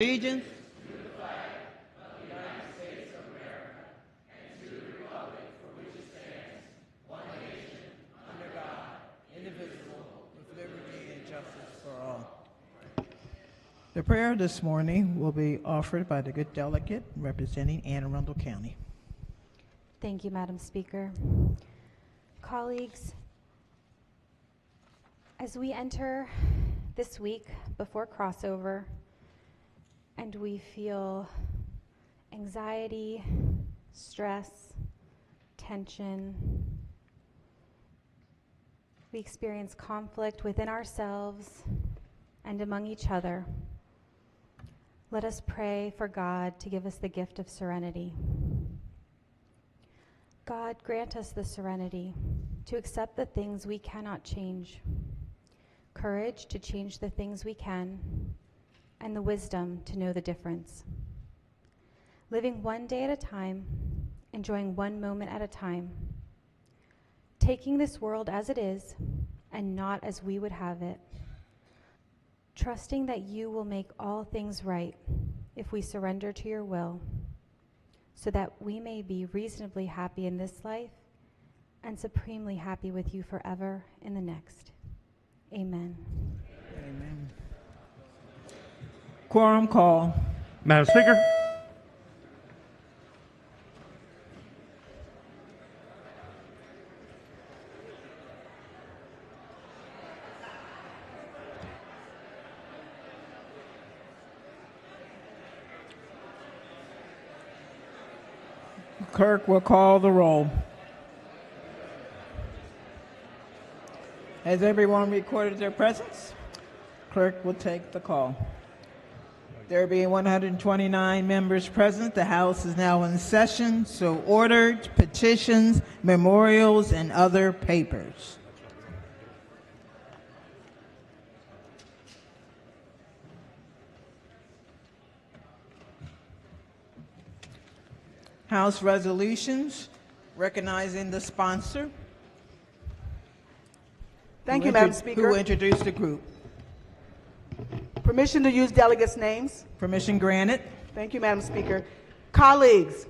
Allegiance. The prayer this morning will be offered by the good delegate representing Anne Arundel County. Thank you, Madam Speaker. Colleagues, as we enter this week before crossover and we feel anxiety, stress, tension, we experience conflict within ourselves and among each other, let us pray for God to give us the gift of serenity. God, grant us the serenity to accept the things we cannot change, courage to change the things we can, and the wisdom to know the difference. Living one day at a time, enjoying one moment at a time, taking this world as it is and not as we would have it, trusting that you will make all things right if we surrender to your will, so that we may be reasonably happy in this life and supremely happy with you forever in the next. Amen. Amen. Quorum call. Madam Speaker. Clerk will call the roll. Has everyone recorded their presence? Clerk will take the call. There being 129 members present, the House is now in session, so ordered. Petitions, memorials, and other papers. House resolutions, recognizing the sponsor. Thank you, Madam Speaker. Who will introduce the group? Permission to use delegates' names. Permission granted. Thank you, Madam Speaker. Colleagues,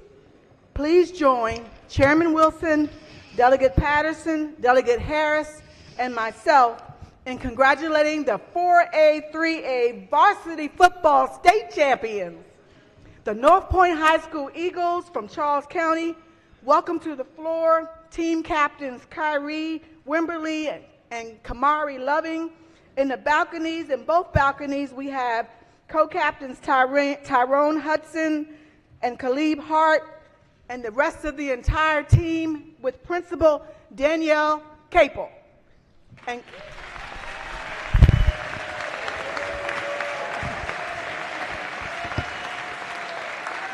please join Chairman Wilson, Delegate Patterson, Delegate Harris, and myself in congratulating the 4A, 3A varsity football state champions, the North Point High School Eagles from Charles County. Welcome to the floor, team captains Kyrie Wimberly and Kamari Loving. In the balconies, in both balconies, we have co-captains Tyrone Hudson and Khalib Hart, and the rest of the entire team with Principal Danielle Capel. And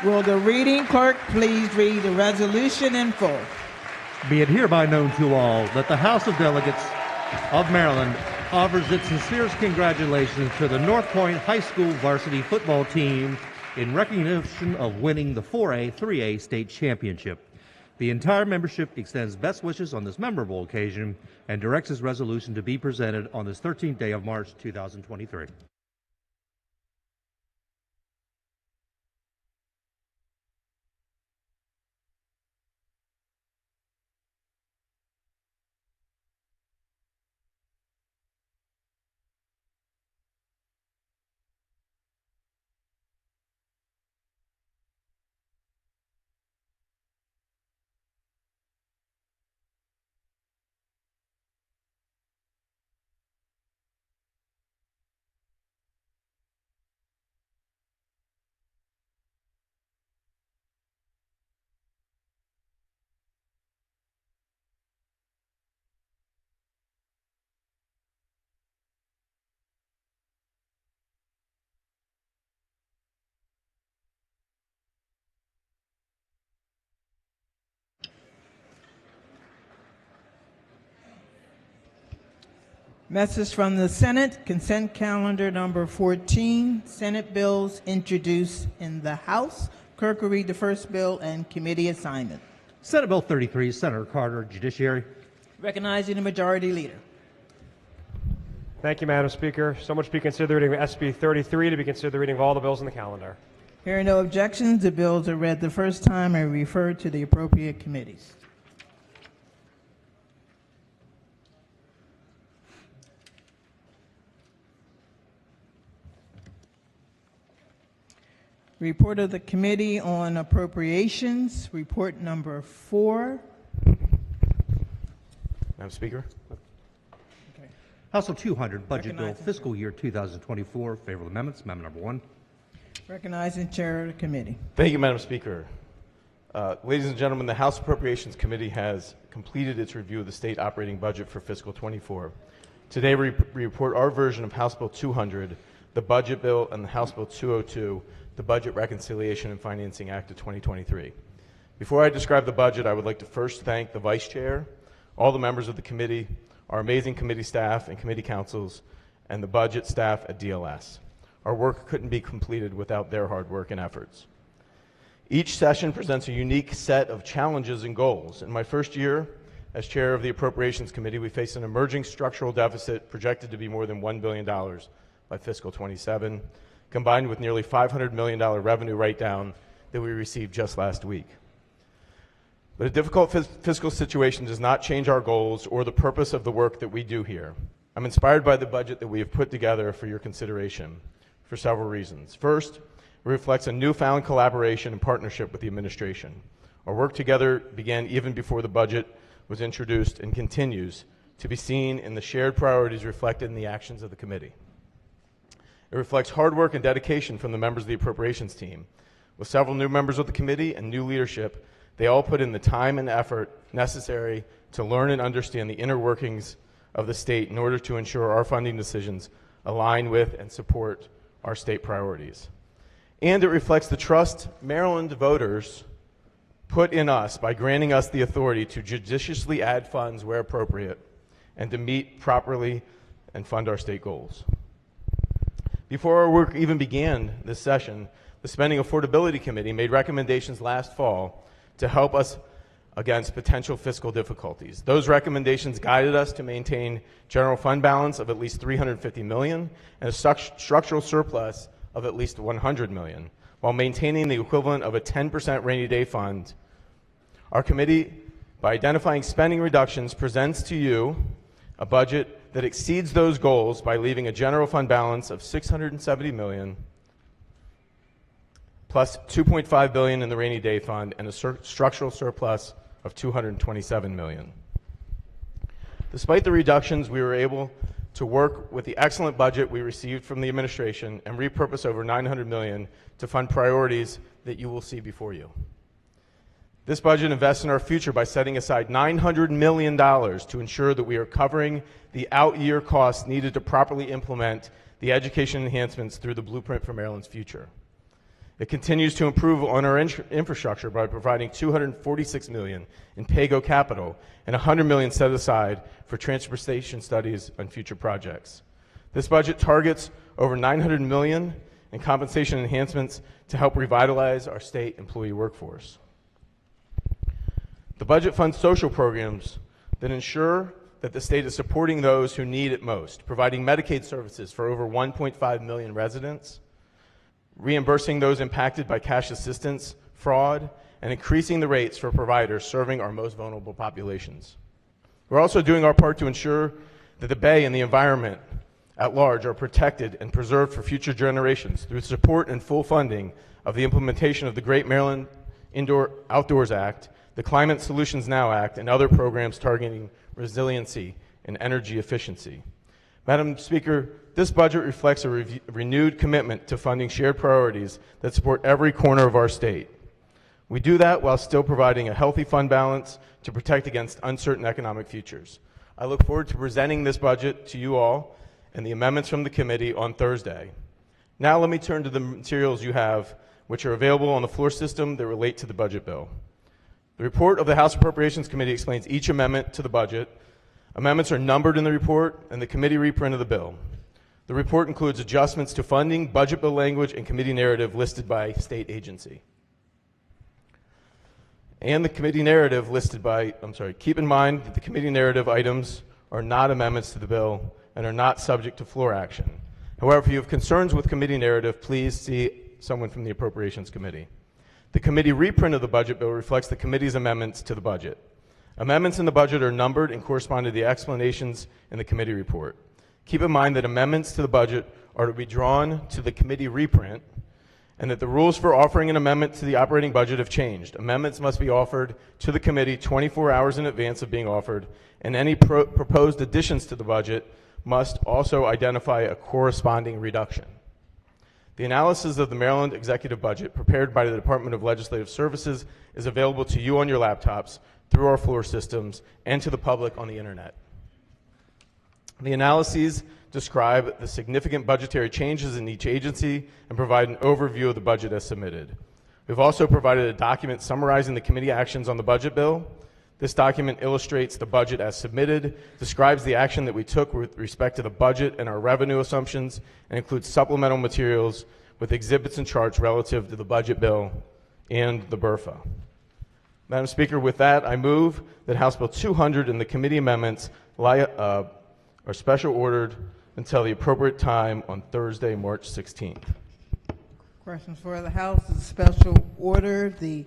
Will the reading clerk please read the resolution in full? Be it hereby known to all that the House of Delegates of Maryland offers its sincerest congratulations to the North Point High School varsity football team in recognition of winning the 4A, 3A state championship. The entire membership extends best wishes on this memorable occasion and directs this resolution to be presented on this 13th day of March 2023. Message from the Senate, consent calendar number 14, Senate bills introduced in the House. Clerk will read the first bill and committee assignment. Senate Bill 33, Senator Carter, Judiciary. Recognizing the Majority Leader. Thank you, Madam Speaker. So much to be considered the reading of SB 33 to be considered the reading of all the bills in the calendar. Hearing no objections, the bills are read the first time and referred to the appropriate committees. Report of the Committee on Appropriations, report number 4. Madam Speaker. House Bill 200, Budget Bill, Recognizing- Fiscal Year 2024. Favorable amendments. Amendment number 1. Recognizing Chair of the Committee. Thank you, Madam Speaker. Ladies and gentlemen, the House Appropriations Committee has completed its review of the state operating budget for fiscal 24. Today, we report our version of House Bill 200, the Budget Bill, and the House Bill 202, the Budget Reconciliation and Financing Act of 2023. Before I describe the budget, I would like to first thank the Vice Chair, all the members of the committee, our amazing committee staff and committee councils, and the budget staff at DLS. Our work couldn't be completed without their hard work and efforts. Each session presents a unique set of challenges and goals. In my first year as chair of the Appropriations Committee, we face an emerging structural deficit projected to be more than $1 billion by fiscal 27, combined with nearly $500 million revenue write-down that we received just last week. But a difficult fiscal situation does not change our goals or the purpose of the work that we do here. I'm inspired by the budget that we have put together for your consideration for several reasons. First, it reflects a newfound collaboration and partnership with the administration. Our work together began even before the budget was introduced and continues to be seen in the shared priorities reflected in the actions of the committee. It reflects hard work and dedication from the members of the appropriations team. With several new members of the committee and new leadership, they all put in the time and effort necessary to learn and understand the inner workings of the state in order to ensure our funding decisions align with and support our state priorities. And it reflects the trust Maryland voters put in us by granting us the authority to judiciously add funds where appropriate and to meet properly and fund our state goals. Before our work even began this session, the Spending Affordability Committee made recommendations last fall to help us against potential fiscal difficulties. Those recommendations guided us to maintain general fund balance of at least $350 million and a structural surplus of at least $100 million, while maintaining the equivalent of a 10% rainy day fund. Our committee, by identifying spending reductions, presents to you a budget that exceeds those goals by leaving a general fund balance of $670 million plus $2.5 billion in the rainy day fund and a structural surplus of $227 million. Despite the reductions, we were able to work with the excellent budget we received from the administration and repurpose over $900 million to fund priorities that you will see before you. This budget invests in our future by setting aside $900 million to ensure that we are covering the out-year costs needed to properly implement the education enhancements through the Blueprint for Maryland's Future. It continues to improve on our infrastructure by providing $246 million in PAYGO capital and $100 million set aside for transportation studies on future projects. This budget targets over $900 million in compensation enhancements to help revitalize our state employee workforce. The budget funds social programs that ensure that the state is supporting those who need it most, providing Medicaid services for over 1.5 million residents, reimbursing those impacted by cash assistance, fraud, and increasing the rates for providers serving our most vulnerable populations. We're also doing our part to ensure that the Bay and the environment at large are protected and preserved for future generations through support and full funding of the implementation of the Great Maryland Outdoors Act, the Climate Solutions Now Act, and other programs targeting resiliency and energy efficiency. Madam Speaker, this budget reflects a renewed commitment to funding shared priorities that support every corner of our state. We do that while still providing a healthy fund balance to protect against uncertain economic futures. I look forward to presenting this budget to you all and the amendments from the committee on Thursday. Now let me turn to the materials you have, which are available on the floor system that relate to the budget bill. The report of the House Appropriations Committee explains each amendment to the budget. Amendments are numbered in the report and the committee reprint of the bill. The report includes adjustments to funding, budget bill language, and committee narrative listed by state agency. And the committee narrative listed by, keep in mind that the committee narrative items are not amendments to the bill and are not subject to floor action. However, if you have concerns with committee narrative, please see someone from the Appropriations Committee. The committee reprint of the budget bill reflects the committee's amendments to the budget. Amendments in the budget are numbered and correspond to the explanations in the committee report. Keep in mind that amendments to the budget are to be drawn to the committee reprint, and that the rules for offering an amendment to the operating budget have changed. Amendments must be offered to the committee 24 hours in advance of being offered, and any proposed additions to the budget must also identify a corresponding reduction. The analysis of the Maryland executive budget prepared by the Department of Legislative Services is available to you on your laptops, through our floor systems, and to the public on the internet. The analyses describe the significant budgetary changes in each agency and provide an overview of the budget as submitted. We've also provided a document summarizing the committee actions on the budget bill. This document illustrates the budget as submitted, describes the action that we took with respect to the budget and our revenue assumptions, and includes supplemental materials with exhibits and charts relative to the budget bill and the BRFA. Madam Speaker, with that, I move that House Bill 200 and the committee amendments are special ordered until the appropriate time on Thursday, March 16th. Questions for the House is special order the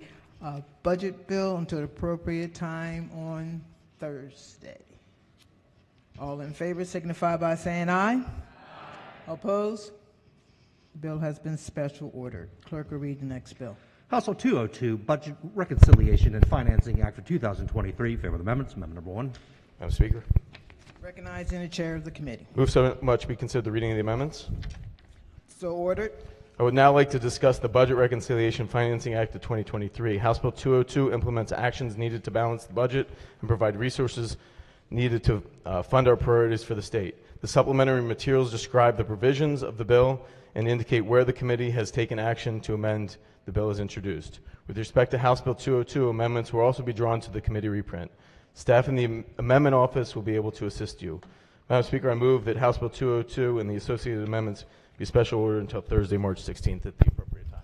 budget bill until the appropriate time on Thursday. All in favor signify by saying aye. Aye. Opposed? The bill has been special ordered. Clerk will read the next bill. House Bill 202, Budget Reconciliation and Financing Act of 2023. Favor of the amendments. Amendment number 1. Madam Speaker. Recognizing the chair of the committee. Move so much be considered the reading of the amendments. So ordered. I would now like to discuss the Budget Reconciliation Financing Act of 2023. House Bill 202 implements actions needed to balance the budget and provide resources needed to fund our priorities for the state. The supplementary materials describe the provisions of the bill and indicate where the committee has taken action to amend the bill as introduced. With respect to House Bill 202, amendments will also be drawn to the committee reprint. Staff in the amendment office will be able to assist you. Madam Speaker, I move that House Bill 202 and the associated amendments be special ordered until Thursday, March 16th at the appropriate time.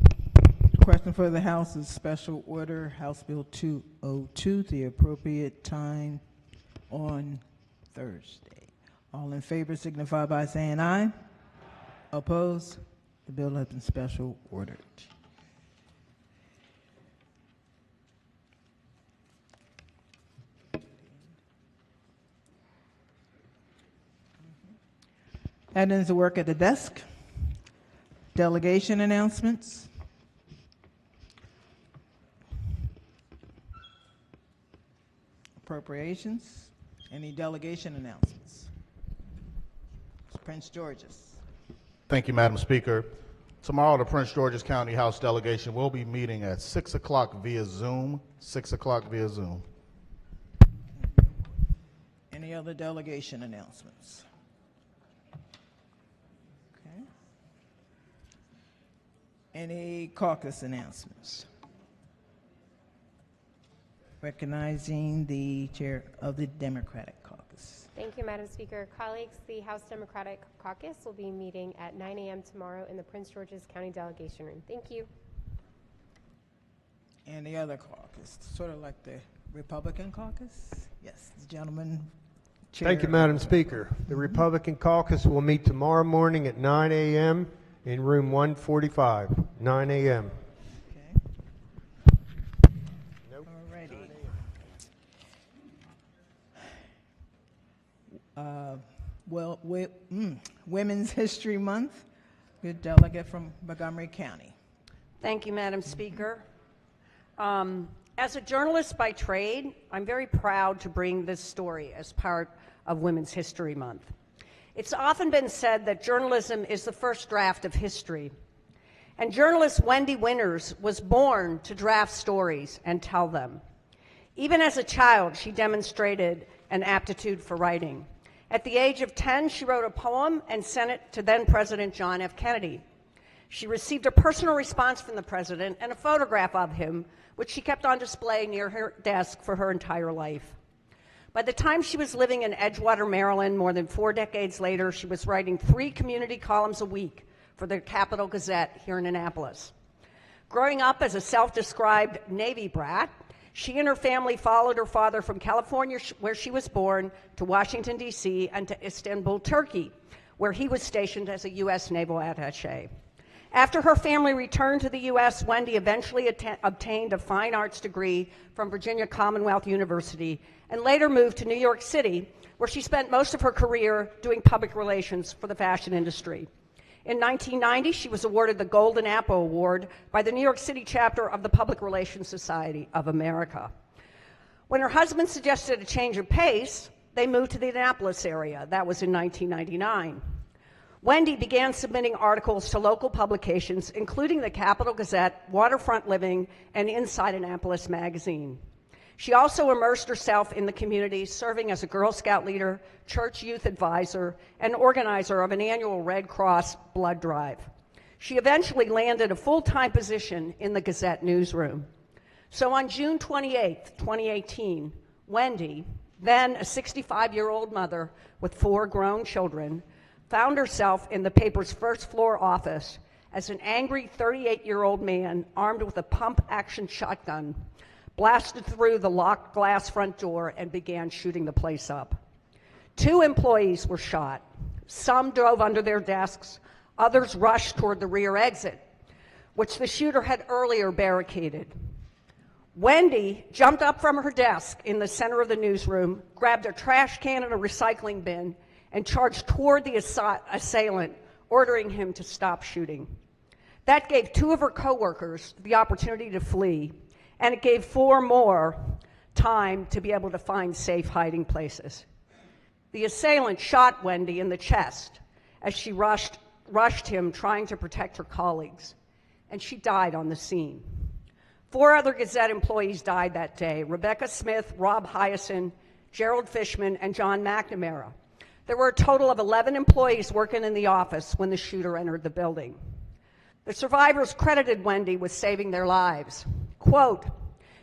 Question for the House is special order House Bill 202, the appropriate time on Thursday. All in favor signify by saying aye. Opposed? The bill has been special ordered. That ends the work at the desk. Delegation announcements. Appropriations. Any delegation announcements? Prince George's. Thank you, Madam Speaker. Tomorrow, the Prince George's County House delegation will be meeting at 6 o'clock via Zoom. 6 o'clock via Zoom. Any other delegation announcements? Okay. Any caucus announcements? Recognizing the chair of the Democratic Caucus. Thank you, Madam Speaker. Colleagues, the House Democratic Caucus will be meeting at 9 a.m. tomorrow in the Prince George's County Delegation Room. Thank you. And the other caucus, sort of like the Republican Caucus? Yes, the gentleman. Chair. Thank you, Madam Speaker. The Republican Caucus will meet tomorrow morning at 9 a.m. in room 145, 9 a.m. Women's History Month. Good delegate from Montgomery County. Thank you, Madam Speaker. As a journalist by trade, I'm very proud to bring this story as part of Women's History Month. It's often been said that journalism is the first draft of history. And journalist Wendy Winters was born to draft stories and tell them. Even as a child, she demonstrated an aptitude for writing. At the age of 10, she wrote a poem and sent it to then-President John F. Kennedy. She received a personal response from the president and a photograph of him, which she kept on display near her desk for her entire life. By the time she was living in Edgewater, Maryland, more than 4 decades later, she was writing 3 community columns a week for the Capital Gazette here in Annapolis. Growing up as a self-described Navy brat, She and her family followed her father from California, where she was born, to Washington, D.C., and to Istanbul, Turkey, where he was stationed as a U.S. naval attaché. After her family returned to the U.S., Wendy eventually obtained a fine arts degree from Virginia Commonwealth University and later moved to New York City, where she spent most of her career doing public relations for the fashion industry. In 1990, she was awarded the Golden Apple Award by the New York City chapter of the Public Relations Society of America. When her husband suggested a change of pace, they moved to the Annapolis area. That was in 1999. Wendy began submitting articles to local publications, including the Capital Gazette, Waterfront Living, and Inside Annapolis magazine. She also immersed herself in the community, serving as a Girl Scout leader, church youth advisor, and organizer of an annual Red Cross blood drive. She eventually landed a full-time position in the Gazette newsroom. So on June 28, 2018, Wendy, then a 65-year-old mother with 4 grown children, found herself in the paper's first-floor office as an angry 38-year-old man armed with a pump-action shotgun blasted through the locked glass front door and began shooting the place up. 2 employees were shot. Some drove under their desks. Others rushed toward the rear exit, which the shooter had earlier barricaded. Wendy jumped up from her desk in the center of the newsroom, grabbed a trash can and a recycling bin, and charged toward the assailant, ordering him to stop shooting. That gave 2 of her coworkers the opportunity to flee, and it gave 4 more time to be able to find safe hiding places. The assailant shot Wendy in the chest as she rushed him, trying to protect her colleagues, and she died on the scene. 4 other Gazette employees died that day: Rebecca Smith, Rob Hyacin, Gerald Fishman, and John McNamara. There were a total of 11 employees working in the office when the shooter entered the building. The survivors credited Wendy with saving their lives. Quote,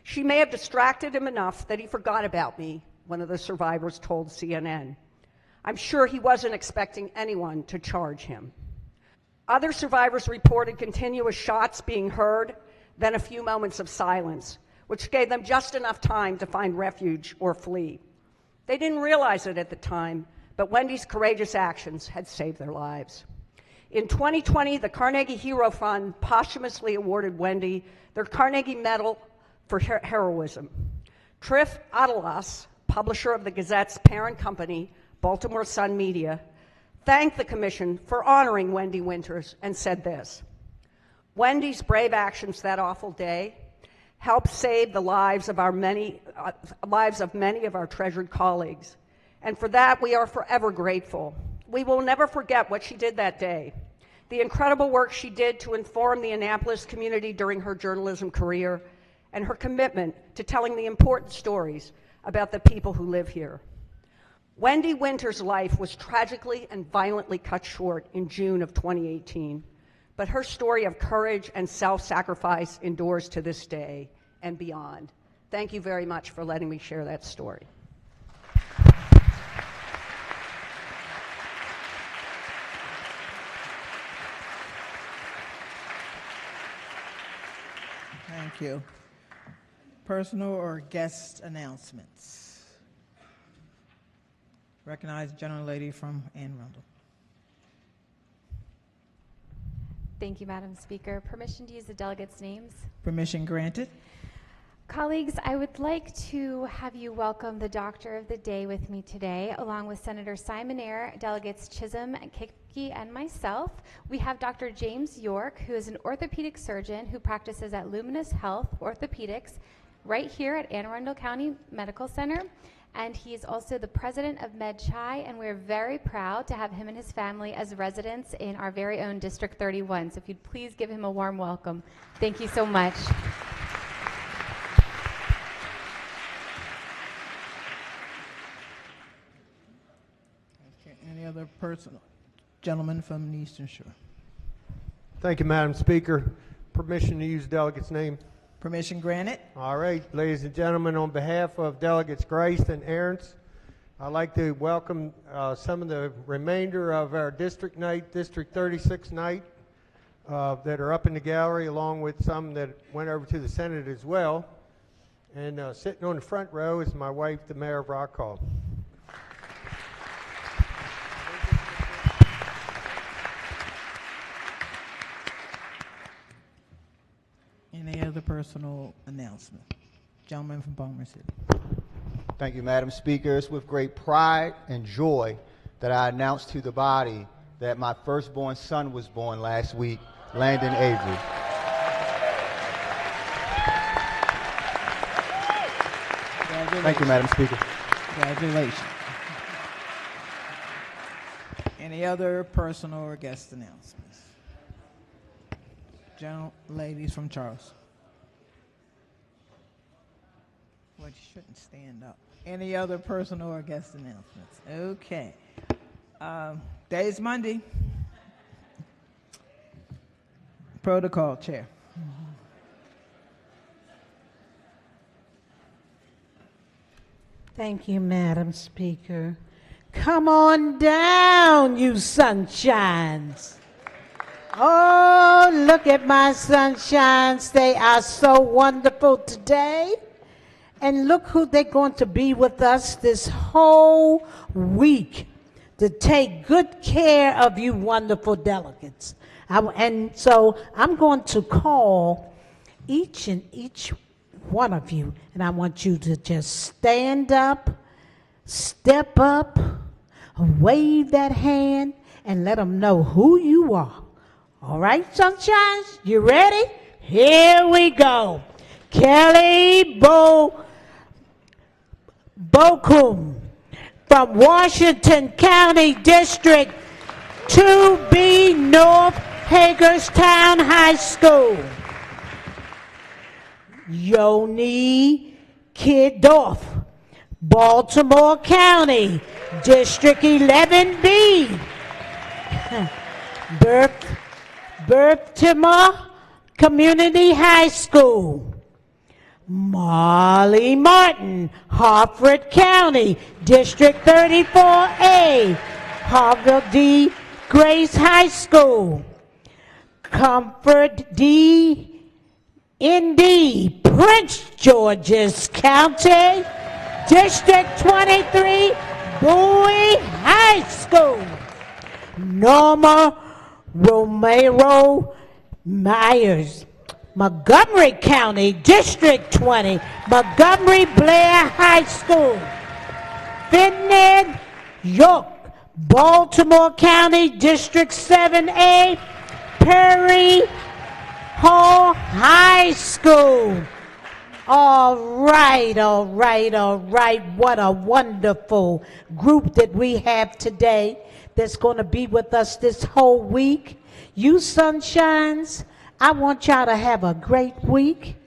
"She may have distracted him enough that he forgot about me," one of the survivors told CNN. "I'm sure he wasn't expecting anyone to charge him." Other survivors reported continuous shots being heard, then a few moments of silence, which gave them just enough time to find refuge or flee. They didn't realize it at the time, but Wendy's courageous actions had saved their lives. In 2020, the Carnegie Hero Fund posthumously awarded Wendy their Carnegie Medal for heroism. Trif Adalas, publisher of the Gazette's parent company, Baltimore Sun Media, thanked the commission for honoring Wendy Winters and said this: "Wendy's brave actions that awful day helped save the lives of many of our treasured colleagues, and for that we are forever grateful. We will never forget what she did that day, the incredible work she did to inform the Annapolis community during her journalism career, and her commitment to telling the important stories about the people who live here." Wendy Winters' life was tragically and violently cut short in June of 2018, but her story of courage and self-sacrifice endures to this day and beyond. Thank you very much for letting me share that story. Thank you. Personal or guest announcements? Recognize General Lady from Anne Arundel. Thank you, Madam Speaker. Permission to use the delegates' names? Permission granted. Colleagues, I would like to have you welcome the Doctor of the Day with me today, along with Senator Simon Eyre, Delegates Chisholm, Kipke, and myself. We have Dr. James York, who is an orthopedic surgeon who practices at Luminous Health Orthopedics right here at Anne Arundel County Medical Center. And he is also the president of MedChai, and we're very proud to have him and his family as residents in our very own District 31. So if you'd please give him a warm welcome. Thank you so much. Okay, any other person? Gentleman from the Eastern Shore. Thank you, Madam Speaker. Permission to use delegate's name. Permission granted. All right, ladies and gentlemen, on behalf of Delegates Grace and Ahrens, I'd like to welcome some of the remainder of our district night, District 36 night, that are up in the gallery, along with some that went over to the Senate as well. And sitting on the front row is my wife, the Mayor of Rock Hall. Any other personal announcement? Gentleman from Baltimore City. Thank you, Madam Speaker. It's with great pride and joy that I announce to the body that my firstborn son was born last week, Landon Avery. Thank you, Madam Speaker. Congratulations. Any other personal or guest announcements? Ladies from Charles. Well, you shouldn't stand up. Any other personal or guest announcements? Okay. Today's Monday. Protocol, Chair. Thank you, Madam Speaker. Come on down, you sunshines. Oh, look at my sunshines. They are so wonderful today. And look who they're going to be with us this whole week to take good care of you wonderful delegates. And so I'm going to call each one of you, and I want you to just stand up, step up, wave that hand, and let them know who you are. All right, sunshines, you ready? Here we go. Kelly Bokum from Washington County District 2B North Hagerstown High School. Yoni Kidoff, Baltimore County District 11B. Berktimah Community High School. Molly Martin, Harford County, District 34A, Harville D. Grace High School. Comfort D. N.D., Prince George's County, District 23, Bowie High School. Norma Romero Myers, Montgomery County, District 20, Montgomery Blair High School. Finnead York, Baltimore County, District 7A, Perry Hall High School. All right. What a wonderful group that we have today that's going to be with us this whole week. You sunshines, I want y'all to have a great week.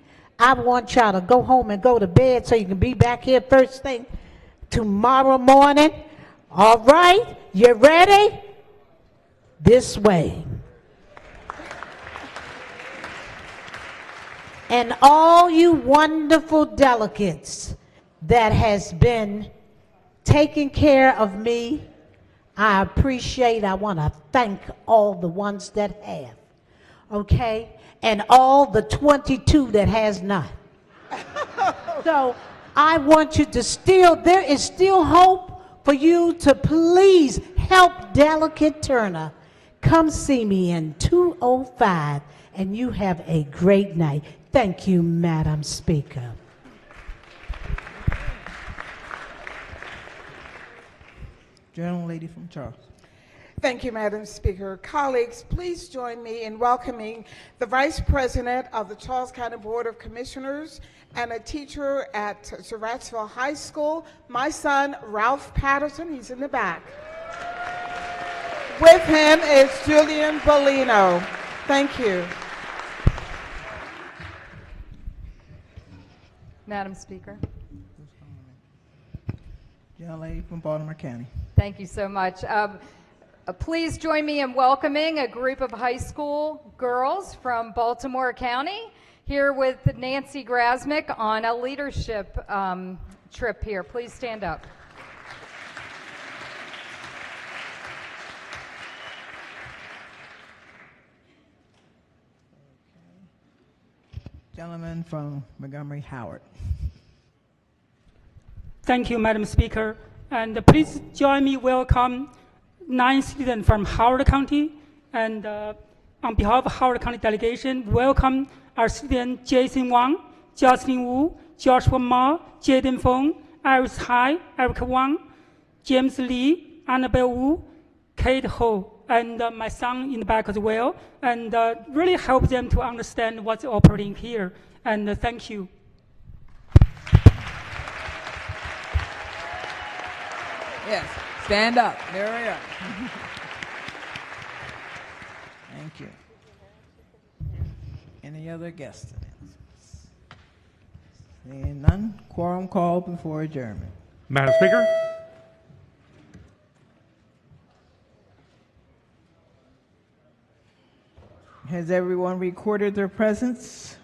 I want y'all to go home and go to bed so you can be back here first thing tomorrow morning. All right, you ready? This way. And all you wonderful delegates that has been taking care of me, I appreciate, I want to thank all the ones that have, okay? And all the 22 that has not. So I want you to there is still hope for you to please help Delegate Turner. Come see me in 205 and you have a great night. Thank you, Madam Speaker. Lady from Charles. Thank you, Madam Speaker. Colleagues, please join me in welcoming the Vice President of the Charles County Board of Commissioners and a teacher at Surrattsville High School, my son, Ralph Patterson. He's in the back. With him is Julian Bellino. Thank you. Madam Speaker. Young lady from Baltimore County. Thank you so much. Please join me in welcoming a group of high school girls from Baltimore County here with Nancy Grasmick on a leadership trip here. Please stand up. Gentleman from Montgomery Howard. Thank you, Madam Speaker. And please join me welcome 9 students from Howard County. And on behalf of Howard County delegation, welcome our students Jason Wang, Jocelyn Wu, Joshua Ma, Jaden Feng, Iris Hai, Erica Wang, James Lee, Annabelle Wu, Kate Ho, and my son in the back as well. And really help them to understand what's operating here. And thank you. Yes, stand up. There we are. Thank you. Any other guests? Seeing none, quorum called before adjournment. Madam Speaker? Has everyone recorded their presence?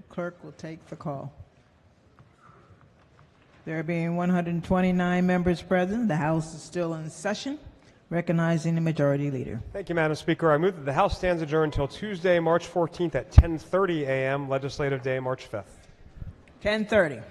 Clerk will take the call. There being 129 members present, the House is still in session. Recognizing the Majority Leader. Thank you, Madam Speaker. I move that the House stands adjourned until Tuesday, March 14th at 10:30 a.m., Legislative Day, March 5th. 10:30.